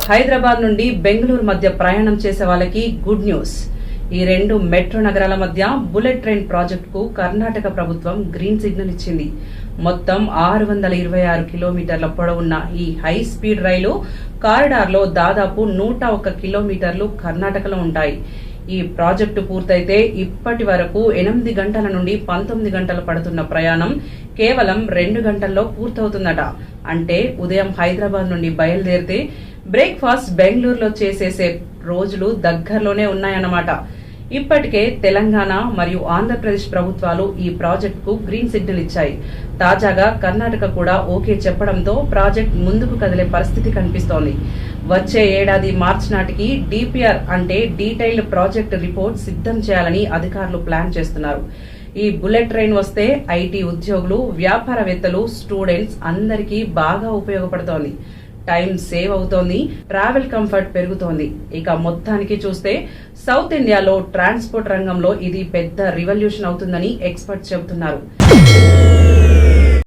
హైదరాబాద్ నుండి బెంగళూరు మధ్య ప్రయాణం చేసే వాళ్ళకి గుడ్ న్యూస్. ఈ రెండు మెట్రో నగరాల మధ్య బుల్లెట్ ట్రైన్ ప్రాజెక్టుకు కర్ణాటక ప్రభుత్వం గ్రీన్ సిగ్నల్ ఇచ్చింది. మొత్తం 626 కిలోమీటర్ల పొడవున్న ఈ హై స్పీడ్ రైలు కారిడార్లో దాదాపు 101 కిలోమీటర్లు కర్ణాటకలో ఉంటాయి. ఈ ప్రాజెక్టు పూర్తయితే ఇప్పటి వరకు 8 గంటల నుండి 19 గంటలు పడుతున్న ప్రయాణం కేవలం 2 గంటల్లో పూర్తవుతుందట. అంటే ఉదయం హైదరాబాద్ నుండి బయలుదేరితే బ్రేక్ఫాస్ట్ బెంగళూరులో చేసేసే రోజులు దగ్గరలోనే ఉన్నాయన్నమాట. ఇప్పటికే తెలంగాణ మరియు ఆంధ్రప్రదేశ్ ప్రభుత్వాలు ఈ ప్రాజెక్టుకు గ్రీన్ సిగ్నల్ ఇచ్చాయి. తాజాగా కర్ణాటక కూడా ఓకే చెప్పడంతో ప్రాజెక్ట్ ముందుకు కదిలే పరిస్థితి కనిపిస్తోంది. వచ్చే ఏడాది మార్చి నాటికి డిపిఆర్ అంటే డీటెయిల్డ్ ప్రాజెక్ట్ రిపోర్ట్ సిద్ధం చేయాలని అధికారులు ప్లాన్ చేస్తున్నారు. ఈ బుల్లెట్ ట్రైన్ వస్తే ఐటీ ఉద్యోగులు, వ్యాపారవేత్తలు, స్టూడెంట్స్ అందరికీ బాగా ఉపయోగపడుతోంది. టైం సేవ్ అవుతోంది, ట్రావెల్ కంఫర్ట్ పెరుగుతోంది. ఇక మొత్తానికి చూస్తే సౌత్ ఇండియాలో ట్రాన్స్పోర్ట్ రంగంలో ఇది పెద్ద రివల్యూషన్ అవుతుందని ఎక్స్పర్ట్స్ చెబుతున్నారు.